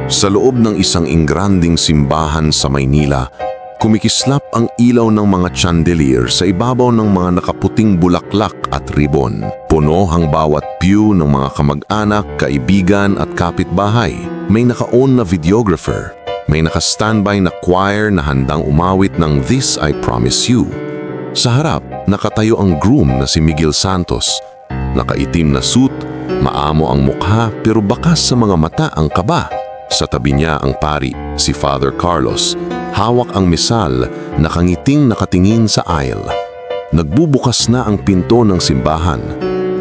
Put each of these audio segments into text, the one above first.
Sa loob ng isang ingranding simbahan sa Maynila, kumikislap ang ilaw ng mga chandelier sa ibabaw ng mga nakaputing bulaklak at ribon. Puno ang bawat pew ng mga kamag-anak, kaibigan at kapitbahay. May naka-on na videographer. May naka-standby na choir na handang umawit ng This I Promise You. Sa harap, nakatayo ang groom na si Miguel Santos. Nakaitim na suit, maamo ang mukha pero bakas sa mga mata ang kaba. Sa tabi niya ang pari, si Father Carlos. Hawak ang misal, nakangiting nakatingin sa aisle. Nagbubukas na ang pinto ng simbahan.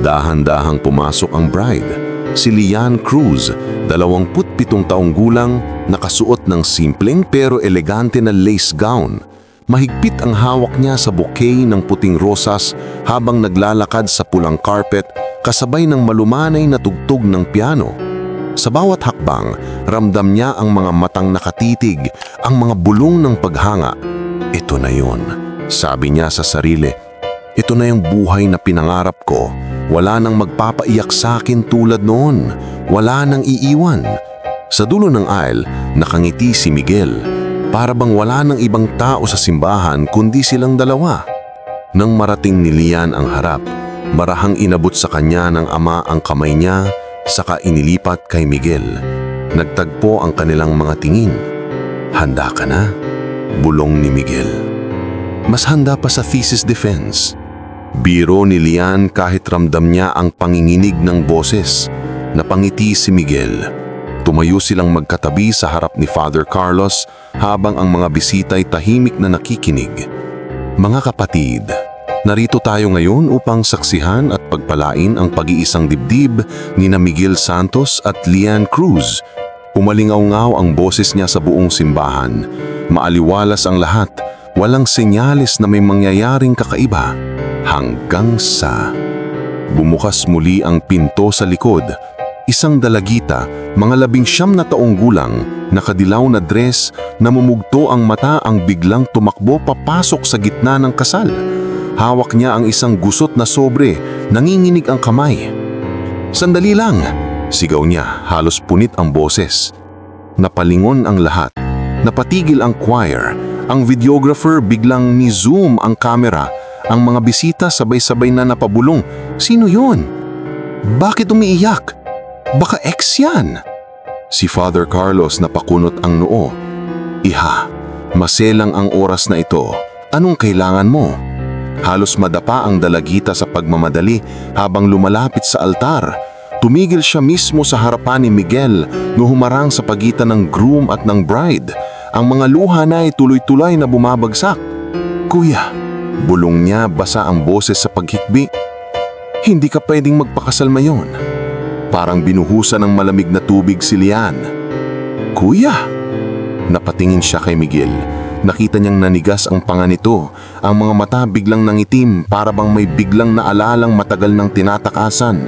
Dahan-dahang pumasok ang bride. Si Lian Cruz, 27 taong gulang, nakasuot ng simpleng pero elegante na lace gown. Mahigpit ang hawak niya sa bouquet ng puting rosas habang naglalakad sa pulang carpet kasabay ng malumanay na tugtog ng piano. Sa bawat hakbang, ramdam niya ang mga matang nakatitig, ang mga bulong ng paghanga. Ito na yon, sabi niya sa sarili. Ito na yung buhay na pinangarap ko. Wala nang magpapaiyak sa akin tulad noon. Wala nang iiwan. Sa dulo ng aisle, nakangiti si Miguel. Para bang wala nang ibang tao sa simbahan kundi silang dalawa. Nang marating ni Lian ang harap, marahang inabot sa kanya ng ama ang kamay niya, saka inilipat kay Miguel. Nagtagpo ang kanilang mga tingin. Handa ka na? Bulong ni Miguel. Mas handa pa sa thesis defense. Biro ni Lian kahit ramdam niya ang panginginig ng boses. Napangiti si Miguel. Tumayo silang magkatabi sa harap ni Father Carlos habang ang mga bisita'y tahimik na nakikinig. Mga kapatid, narito tayo ngayon upang saksihan at pagpalain ang pag-iisang dibdib ni na Miguel Santos at Lian Cruz. Umalingaw-ngaw ang boses niya sa buong simbahan. Maaliwalas ang lahat, walang senyales na may mangyayaring kakaiba. Hanggang sa bumukas muli ang pinto sa likod. Isang dalagita, mga 19 na taong gulang, nakadilaw na dress, namumugto ang mata ang biglang tumakbo papasok sa gitna ng kasal. Hawak niya ang isang gusot na sobre, nanginginig ang kamay. Sandali lang, sigaw niya, halos punit ang boses. Napalingon ang lahat, napatigil ang choir, ang videographer biglang ni-zoom ang kamera, ang mga bisita sabay-sabay na napabulong. Sino yun? Bakit umiiyak? Baka ex yan. Si Father Carlos napakunot ang noo. Iha, maselang ang oras na ito. Anong kailangan mo? Halos madapa ang dalagita sa pagmamadali habang lumalapit sa altar. Tumigil siya mismo sa harapan ni Miguel no humarang sa pagitan ng groom at ng bride. Ang mga luha na ay tuloy-tuloy na bumabagsak. Kuya, bulong niya basa ang boses sa paghikbi. Hindi ka pwedeng magpakasal mayon. Parang binuhusan ng malamig na tubig si Lian. Kuya! Napatingin siya kay Miguel. Nakita niyang nanigas ang panga nito. Ang mga mata biglang nangitim para bang may biglang naalalang matagal ng tinatakasan.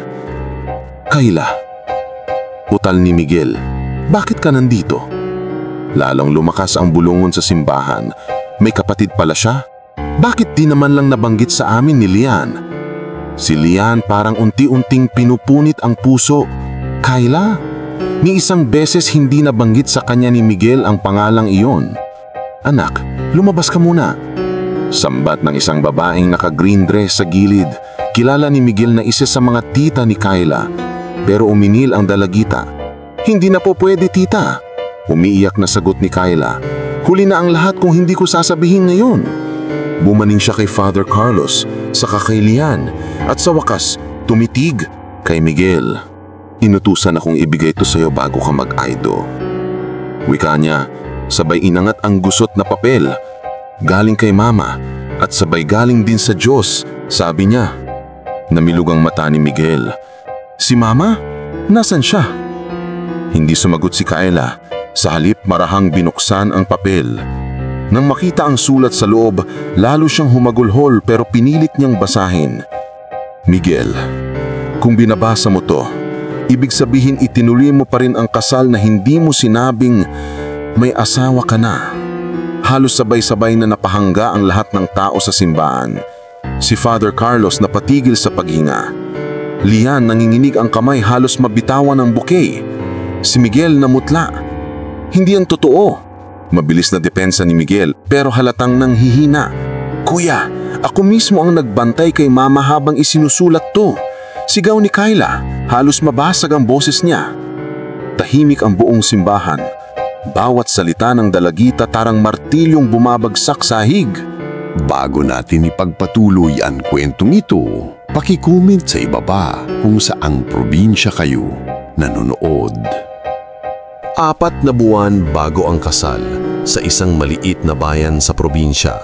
Kayla! Utal ni Miguel. Bakit ka nandito? Lalong lumakas ang bulungon sa simbahan. May kapatid pala siya? Bakit di naman lang nabanggit sa amin ni Lian? Si Lian parang unti-unting pinupunit ang puso. Kayla, ni isang beses hindi nabanggit sa kanya ni Miguel ang pangalang iyon. Anak, lumabas ka muna. Sambat ng isang babaeng naka-green dress sa gilid. Kilala ni Miguel na isa sa mga tita ni Kayla. Pero uminil ang dalagita. Hindi na po pwede, tita. Umiiyak na sagot ni Kayla. Huli na ang lahat kung hindi ko sasabihin ngayon. Bumaning siya kay Father Carlos, saka kay Lian, at sa wakas, tumitig kay Miguel. Inutusan akong ibigay ito sa'yo bago ka mag-aido. Wika niya, sabay inangat ang gusot na papel. Galing kay Mama, at sabay galing din sa Diyos, sabi niya. Namilog ang mata ni Miguel. Si Mama? Nasaan siya? Hindi sumagot si Kayla. Sa halip marahang binuksan ang papel. Nang makita ang sulat sa loob, lalo siyang humagulhol pero pinilit niyang basahin. Miguel, kung binabasa mo to, ibig sabihin itinuloy mo pa rin ang kasal na hindi mo sinabing may asawa ka na. Halos sabay-sabay na napahangga ang lahat ng tao sa simbahan. Si Father Carlos napatigil sa paghinga. Lian nanginginig ang kamay halos mabitawan ng bouquet. Si Miguel namutla. Hindi yan totoo. Mabilis na depensa ni Miguel pero halatang nanghihina. Kuya, ako mismo ang nagbantay kay mama habang isinusulat to. Sigaw ni Kyla, halos mabasag ang boses niya. Tahimik ang buong simbahan. Bawat salita ng dalagita tarang martilyong bumabagsak sa hig. Bago natin ipagpatuloy ang kwentong ito, paki-comment sa ibaba kung saang probinsya kayo nanonood. 4 na buwan bago ang kasal, sa isang maliit na bayan sa probinsya,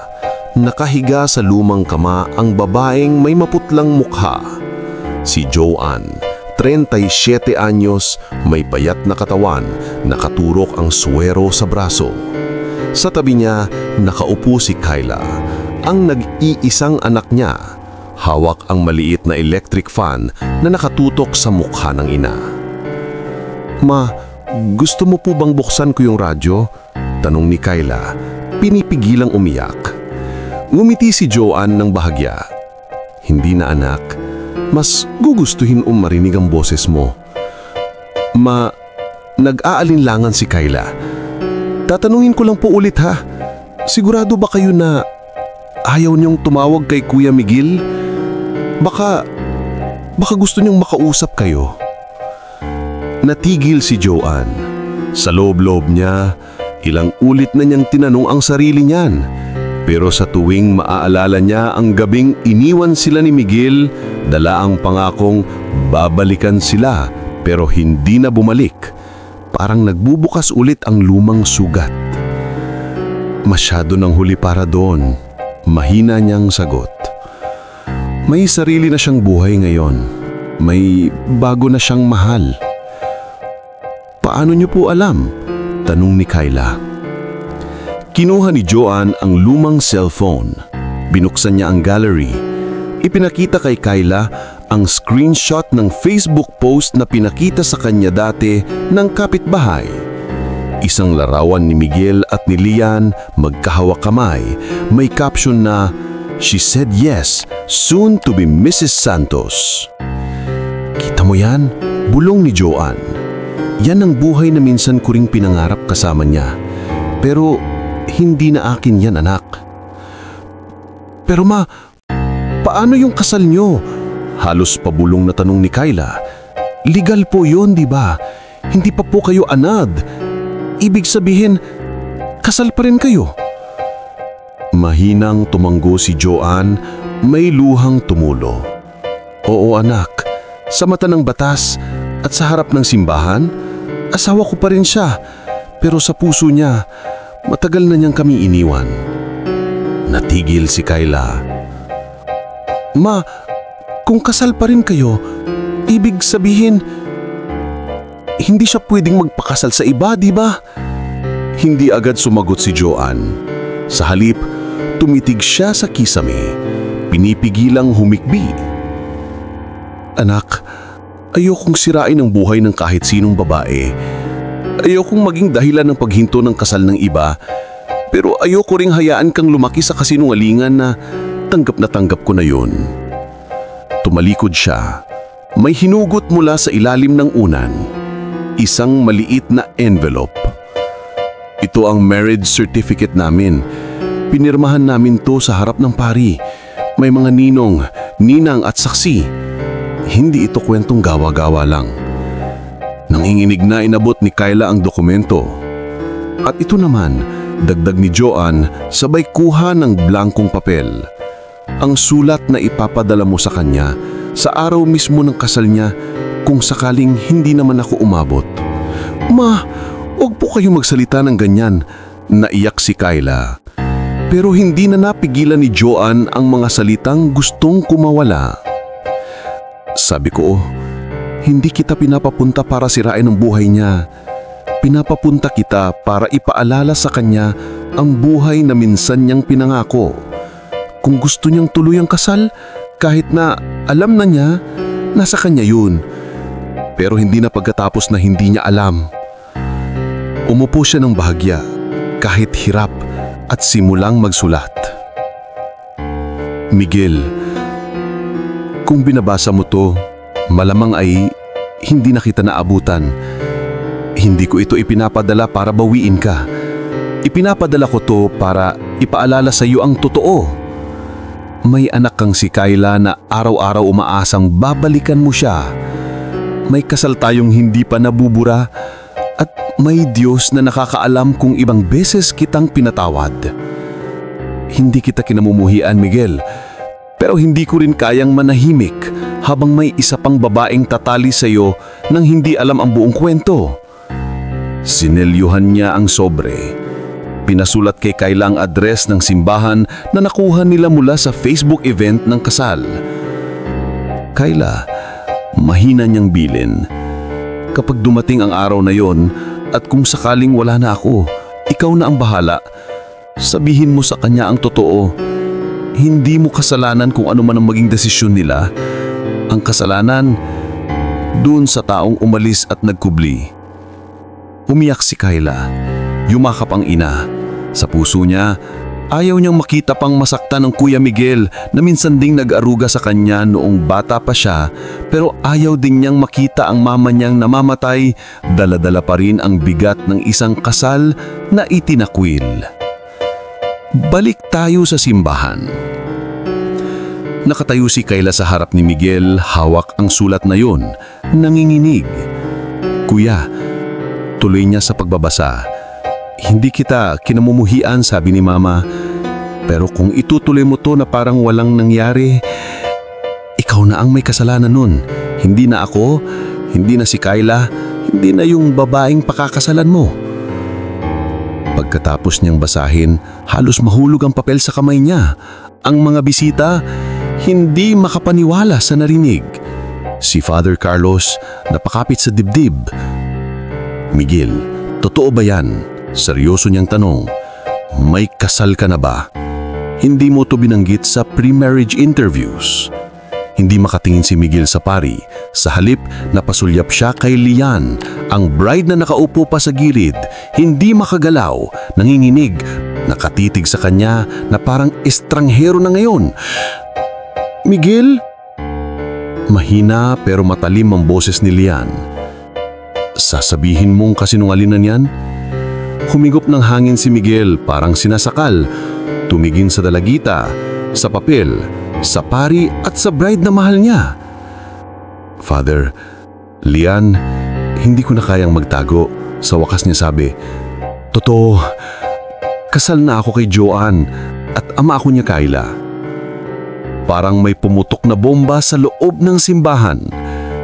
nakahiga sa lumang kama ang babaeng may maputlang mukha. Si Joanne, 37 anyos, may payat na katawan, nakaturok ang suwero sa braso. Sa tabi niya, nakaupo si Kyla, ang nag-iisang anak niya. Hawak ang maliit na electric fan na nakatutok sa mukha ng ina. Ma, gusto mo po bang buksan ko yung radyo? Tanong ni Kyla, pinipigilang umiyak. Ngumiti si Joanne ng bahagya. Hindi na anak, mas gugustuhin marinig ang boses mo. Ma, nag-aalinlangan si Kyla. Tatanungin ko lang po ulit ha, sigurado ba kayo na ayaw niyong tumawag kay Kuya Miguel? Baka gusto niyong makausap kayo. Natigil si Joanne. Sa loob-loob niya, ilang ulit na niyang tinanong ang sarili niyan. Pero sa tuwing maaalala niya ang gabing iniwan sila ni Miguel, dala ang pangakong babalikan sila pero hindi na bumalik. Parang nagbubukas ulit ang lumang sugat. Masyado nang huli para doon. Mahina niyang sagot. May sarili na siyang buhay ngayon. May bago na siyang mahal. Paano niyo po alam? Tanong ni Kyla. Kinuha ni Joanne ang lumang cellphone. Binuksan niya ang gallery. Ipinakita kay Kyla ang screenshot ng Facebook post na pinakita sa kanya dati ng kapitbahay. Isang larawan ni Miguel at ni Lian magkahawak kamay. May caption na, "She said yes, soon to be Mrs. Santos." Kita mo yan? Bulong ni Joanne. Yan ang buhay na minsan ko ring pinangarap kasama niya. Pero hindi na akin yan, anak. Pero ma, paano yung kasal niyo? Halos pabulong na tanong ni Kyla. Legal po yun, di ba? Hindi pa po kayo anad. Ibig sabihin, kasal pa rin kayo. Mahinang tumanggo si Joanne, may luhang tumulo. Oo anak, sa mata ng batas at sa harap ng simbahan, asawa ko pa rin siya. Pero sa puso niya, matagal na niyang kami iniwan. Natigil si Kyla. Ma, kung kasal pa rin kayo, ibig sabihin, hindi siya pwedeng magpakasal sa iba, di ba? Hindi agad sumagot si Joanne. Sa halip, tumitig siya sa kisame. Pinipigilang humikbi. Anak, ayokong sirain ang buhay ng kahit sinong babae. Ayokong maging dahilan ng paghinto ng kasal ng iba. Pero ayoko ring hayaan kang lumaki sa kasinungalingan na tanggap ko na yun. Tumalikod siya. May hinugot mula sa ilalim ng unan. Isang maliit na envelope. Ito ang marriage certificate namin. Pinirmahan namin to sa harap ng pari. May mga ninong, ninang at saksi. Hindi ito kwentong gawa-gawa lang. Nanginginig na inabot ni Kyla ang dokumento. At ito naman, dagdag ni Joanne, sabay kuha ng blankong papel. Ang sulat na ipapadala mo sa kanya sa araw mismo ng kasal niya kung sakaling hindi naman ako umabot. Ma, huwag po kayo magsalita ng ganyan, naiyak si Kyla. Pero hindi na napigilan ni Joanne ang mga salitang gustong kumawala. Sabi ko, hindi kita pinapapunta para sirain ang buhay niya. Pinapapunta kita para ipaalala sa kanya ang buhay na minsan niyang pinangako. Kung gusto niyang tuloy ang kasal, kahit na alam na niya, nasa kanya yun. Pero hindi na pagkatapos na hindi niya alam. Umupo siya ng bahagya, kahit hirap, at simulang magsulat. Miguel, kung binabasa mo to, malamang ay hindi na kita naabutan. Hindi ko ito ipinapadala para bawiin ka. Ipinapadala ko to para ipaalala sa iyo ang totoo. May anak kang si Kyla na araw-araw umaasang babalikan mo siya. May kasal tayong hindi pa nabubura at may Diyos na nakakaalam kung ibang beses kitang pinatawad. Hindi kita kinamumuhian, Miguel, pero hindi ko rin kayang manahimik habang may isa pang babaeng tatali sa iyo nang hindi alam ang buong kwento. Sinelyuhan niya ang sobre. Pinasulat kay Kyla ang address ng simbahan na nakuha nila mula sa Facebook event ng kasal. Kyla, mahina niyang bilin. Kapag dumating ang araw na yon at kung sakaling wala na ako, ikaw na ang bahala. Sabihin mo sa kanya ang totoo. Hindi mo kasalanan kung ano man ang maging desisyon nila. Ang kasalanan, doon sa taong umalis at nagkubli. Umiyak si Kyla. Yumakap ang ina. Sa puso niya, ayaw niyang makita pang masaktan ng Kuya Miguel na minsan ding nag-aruga sa kanya noong bata pa siya, pero ayaw din niyang makita ang mama niyang namamatay, dala-dala pa rin ang bigat ng isang kasal na itinakwil. Balik tayo sa simbahan. Nakatayo si Kyla sa harap ni Miguel, hawak ang sulat na yun, nanginginig. Kuya, tuloy niya sa pagbabasa. Hindi kita kinamumuhian, sabi ni Mama. Pero kung itutuloy mo to na parang walang nangyari, ikaw na ang may kasalanan nun. Hindi na ako, hindi na si Kyla, hindi na yung babaeng pakakasalan mo. Pagkatapos niyang basahin, halos mahulog ang papel sa kamay niya. Ang mga bisita, hindi makapaniwala sa narinig. Si Father Carlos napakapit sa dibdib. Miguel, totoo ba yan? Seryoso niyang tanong. May kasal ka na ba? Hindi mo to binanggit sa pre-marriage interviews. Hindi makatingin si Miguel sa pari. Sa halip, napasulyap siya kay Lian, ang bride na nakaupo pa sa gilid, hindi makagalaw, nanginginig, nakatitig sa kanya na parang estranghero na ngayon. Miguel? Mahina pero matalim ang boses ni Lian. Sasabihin mong kasinungalingan yan? Humigop ng hangin si Miguel, parang sinasakal. Tumingin sa dalagita, sa papel, sa pari at sa bride na mahal niya. Father, Lian, hindi ko na kayang magtago. Sa wakas niya sabi, totoo, kasal na ako kay Joanne at ama ako niya Kyla. Parang may pumutok na bomba sa loob ng simbahan.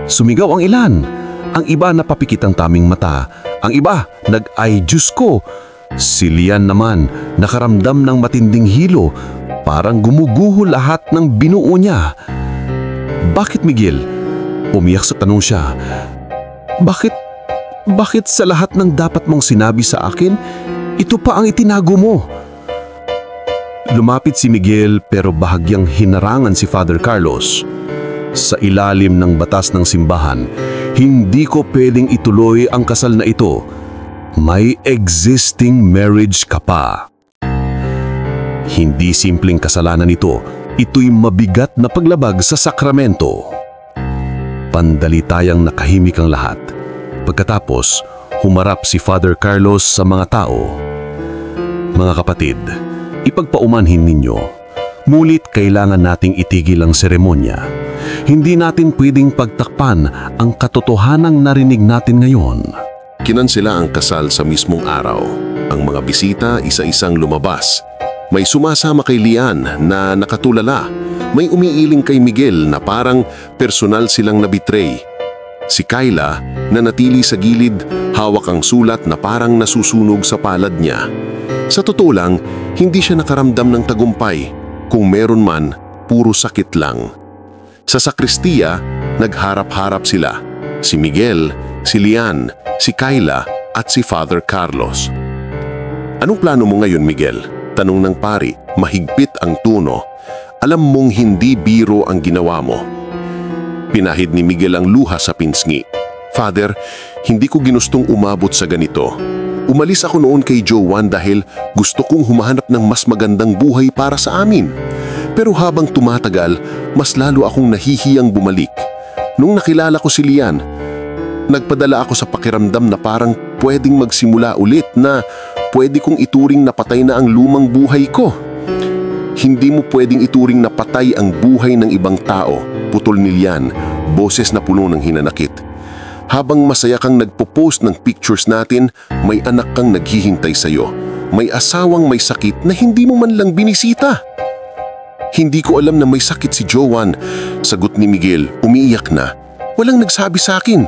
Sumigaw ang ilan. Ang iba napapikit ang taming mata. Ang iba, nag-ay Diyos ko. Si Lian naman, nakaramdam ng matinding hilo. Parang gumuguho lahat ng binuo niya. Bakit, Miguel? Umiyak sa tanong siya. Bakit sa lahat ng dapat mong sinabi sa akin, ito pa ang itinago mo? Lumapit si Miguel pero bahagyang hinarangan si Father Carlos. Sa ilalim ng batas ng simbahan, hindi ko pwedeng ituloy ang kasal na ito. May existing marriage ka pa. Hindi simpleng kasalanan ito. Ito'y mabigat na paglabag sa sakramento. Pandalitayang nakahimik ang lahat. Pagkatapos, humarap si Father Carlos sa mga tao. Mga kapatid, ipagpaumanhin ninyo. Mulit kailangan nating itigil ang seremonya. Hindi natin pwedeng pagtakpan ang katotohanang narinig natin ngayon. Kinansela ang kasal sa mismong araw. Ang mga bisita isa-isang lumabas. May sumasama kay Lian na nakatulala. May umiiling kay Miguel na parang personal silang nabitray. Si Kyla na natili sa gilid, hawak ang sulat na parang nasusunog sa palad niya. Sa totoo lang, hindi siya nakaramdam ng tagumpay. Kung meron man, puro sakit lang. Sa sakristiya, nagharap-harap sila. Si Miguel, si Lian, si Kyla at si Father Carlos. Anong plano mo ngayon, Miguel? Tanong ng pari, mahigpit ang tono. Alam mong hindi biro ang ginawa mo. Pinahid ni Miguel ang luha sa pinsngi. Father, hindi ko ginustong umabot sa ganito. Umalis ako noon kay Joanne dahil gusto kong humahanap ng mas magandang buhay para sa amin. Pero habang tumatagal, mas lalo akong nahihiyang bumalik. Nung nakilala ko si Lian, Nagpadala ako sa pakiramdam na parang pwedeng magsimula ulit, na pwede kong ituring na patay na ang lumang buhay ko. Hindi mo pwedeng ituring na patay ang buhay ng ibang tao, putol ni Lian, boses na puno ng hinanakit. Habang masaya kang nagpo-post ng pictures natin, may anak kang naghihintay sa'yo. May asawang may sakit na hindi mo man lang binisita. Hindi ko alam na may sakit si Joanne, sagot ni Miguel, umiiyak na. Walang nagsabi sa akin.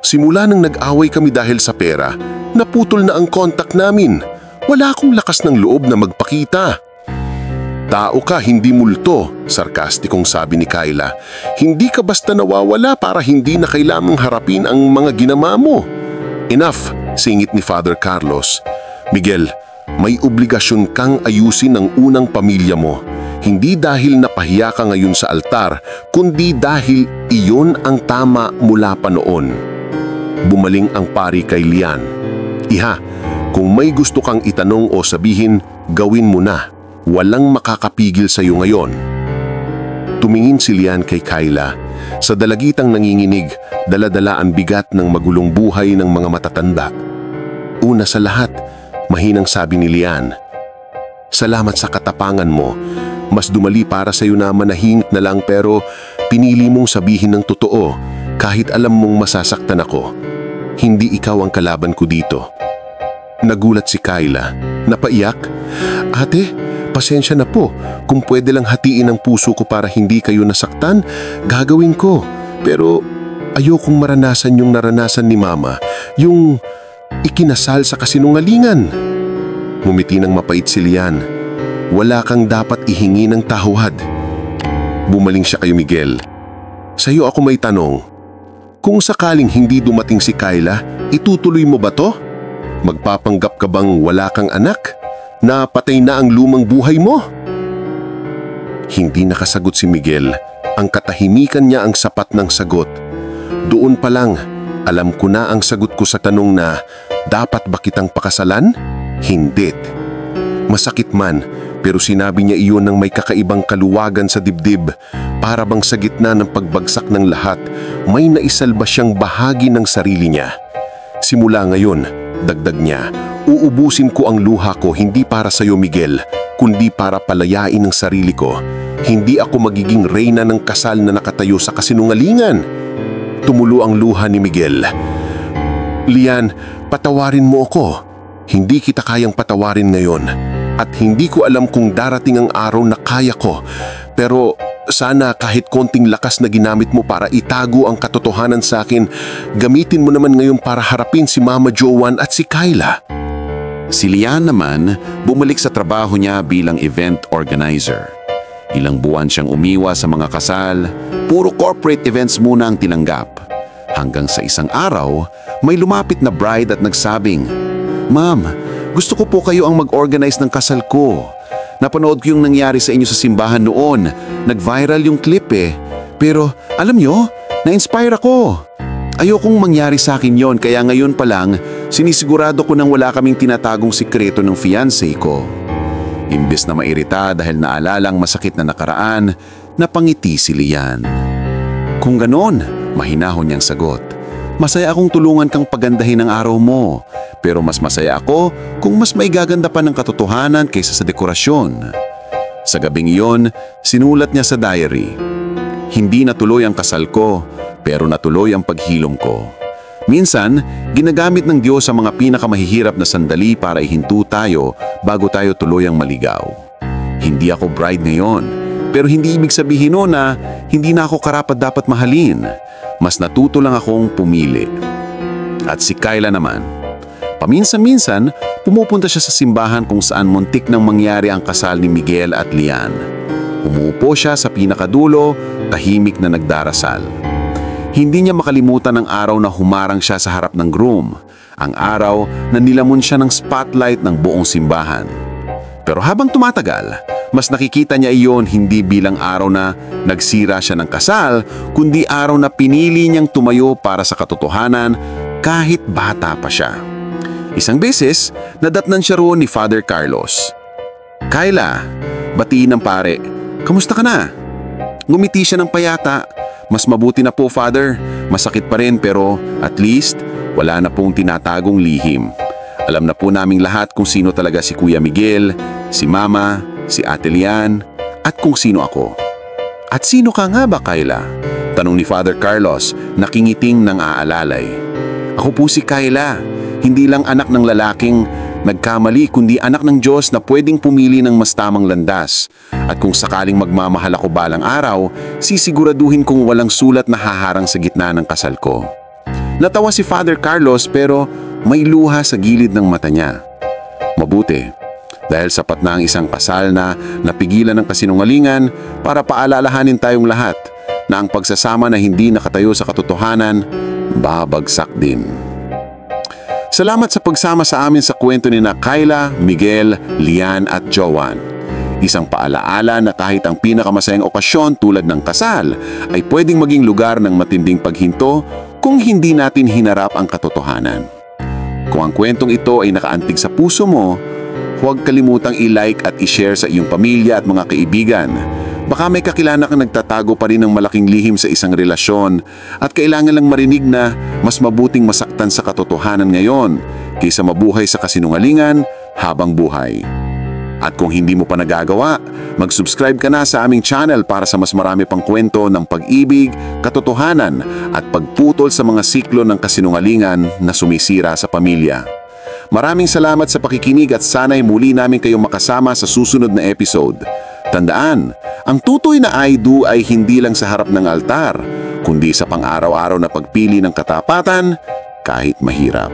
Simula nang nag-away kami dahil sa pera, naputol na ang kontak namin. Wala akong lakas ng loob na magpakita. Tao ka, hindi multo, sarkastikong sabi ni Kyla. Hindi ka basta nawawala para hindi na kailangang harapin ang mga ginama mo. Enough, singit ni Father Carlos. Miguel, may obligasyon kang ayusin ang unang pamilya mo. Hindi dahil napahiya ka ngayon sa altar, kundi dahil iyon ang tama mula pa noon. Bumaling ang pari kay Lian. Iha, kung may gusto kang itanong o sabihin, gawin mo na. Walang makakapigil sa iyo ngayon. Tumingin si Lian kay Kyla. Sa dalagitang nanginginig, dala-dala ang bigat ng magulong buhay ng mga matatanda. Una sa lahat, mahinang sabi ni Lian, salamat sa katapangan mo. Mas dumali para sa iyo na manahimik na lang, pero pinili mong sabihin ng totoo kahit alam mong masasaktan ako. Hindi ikaw ang kalaban ko dito. Nagulat si Kyla. Napaiyak? Ate, pasensya na po. Kung pwede lang hatiin ang puso ko para hindi kayo nasaktan, gagawin ko. Pero ayokong maranasan yung naranasan ni Mama, yung ikinasal sa kasinungalingan. Ngumiti ng mapait si Lian. Wala kang dapat ihingi ng tahuad. Bumaling siya kay Miguel. Sa'yo ako may tanong. Kung sakaling hindi dumating si Kyla, itutuloy mo ba to? Magpapanggap ka bang wala kang anak? Na patay na ang lumang buhay mo? Hindi nakasagot si Miguel. Ang katahimikan niya ang sapat ng sagot. Doon pa lang, alam ko na ang sagot ko sa tanong na, dapat ba kitang pakasalan? Hindi. Masakit man, pero sinabi niya iyon ng may kakaibang kaluwagan sa dibdib. Para bang sa gitna ng pagbagsak ng lahat, may naisalba siyang bahagi ng sarili niya. Simula ngayon, dagdag niya, uubusin ko ang luha ko hindi para sa iyo, Miguel, kundi para palayain ang sarili ko. Hindi ako magiging reyna ng kasal na nakatayo sa kasinungalingan. Tumulo ang luha ni Miguel. Lian, patawarin mo ako. Hindi kita kayang patawarin ngayon. At hindi ko alam kung darating ang araw na kaya ko. Pero sana kahit konting lakas na ginamit mo para itago ang katotohanan sa akin, gamitin mo naman ngayon para harapin si Mama Joanne at si Kyla. Si Lian naman bumalik sa trabaho niya bilang event organizer. Ilang buwan siyang umiwas sa mga kasal, puro corporate events muna ang tinanggap. Hanggang sa isang araw, may lumapit na bride at nagsabing, Ma'am, gusto ko po kayo ang mag-organize ng kasal ko. Napanood ko yung nangyari sa inyo sa simbahan noon. Nag-viral yung clip eh. Pero alam nyo, na-inspire ako. Ayokong mangyari sa akin yon, kaya ngayon pa lang, sinisigurado ko nang wala kaming tinatagong sikreto ng fiancé ko. Imbes na mairita dahil naalalang masakit na nakaraan, napangiti si Lian. Kung ganon, mahinahon niyang sagot. Masaya akong tulungan kang pagandahin ang araw mo, pero mas masaya ako kung mas maigaganda pa ng katotohanan kaysa sa dekorasyon. Sa gabing iyon, sinulat niya sa diary, hindi natuloy ang kasal ko, pero natuloy ang paghilom ko. Minsan, ginagamit ng Diyos ang mga pinakamahihirap na sandali para ihinto tayo bago tayo tuluyang maligaw. Hindi ako bride ngayon, pero hindi ibig sabihin noon na hindi na ako karapat-dapat mahalin. Mas natuto lang akong pumili. At si Kyla naman, paminsan-minsan, pumupunta siya sa simbahan kung saan muntik nang mangyari ang kasal ni Miguel at Lian. Umuupo siya sa pinakadulo, tahimik na nagdarasal. Hindi niya makalimutan ang araw na humarang siya sa harap ng groom, ang araw na nilamon siya ng spotlight ng buong simbahan. Pero habang tumatagal, mas nakikita niya iyon hindi bilang araw na nagsira siya ng kasal, kundi araw na pinili niyang tumayo para sa katotohanan kahit bata pa siya. Isang beses, nadatnan siya roon ni Father Carlos. Kyla, batiin ng pare, kamusta ka na? Ngumiti siya ng payata. Mas mabuti na po, Father. Masakit pa rin pero at least wala na pong tinatagong lihim. Alam na po naming lahat kung sino talaga si Kuya Miguel, si Mama, si Ate Lian, at kung sino ako. At sino ka nga ba, Kayla? Tanong ni Father Carlos, nakingiting ng aalalay. Ako po si Kayla, hindi lang anak ng lalaking nagkamali kundi anak ng Diyos na pwedeng pumili ng mas tamang landas. At kung sakaling magmamahal ako balang araw, sisiguraduhin kong walang sulat na haharang sa gitna ng kasal ko. Natawa si Father Carlos pero may luha sa gilid ng mata niya. Mabuti, dahil sapat na ang isang kasal na napigilan ng kasinungalingan para paalalahanin tayong lahat na ang pagsasama na hindi nakatayo sa katotohanan, babagsak din. Salamat sa pagsama sa amin sa kwento ni na Kayla, Miguel, Lian at Joan. Isang paalaala na kahit ang pinakamasayang okasyon tulad ng kasal ay pwedeng maging lugar ng matinding paghinto kung hindi natin hinarap ang katotohanan. Kung ang kwentong ito ay nakaantig sa puso mo, huwag kalimutang i-like at i-share sa iyong pamilya at mga kaibigan. Baka may kakilala kang nagtatago pa rin ng malaking lihim sa isang relasyon at kailangan lang marinig na mas mabuting masaktan sa katotohanan ngayon kaysa mabuhay sa kasinungalingan habang buhay. At kung hindi mo pa nagagawa, mag-subscribe ka na sa aming channel para sa mas marami pang kwento ng pag-ibig, katotohanan at pagputol sa mga siklo ng kasinungalingan na sumisira sa pamilya. Maraming salamat sa pakikinig at sana'y muli namin kayong makasama sa susunod na episode. Tandaan, ang tutoy na I do ay hindi lang sa harap ng altar, kundi sa pang-araw-araw na pagpili ng katapatan kahit mahirap.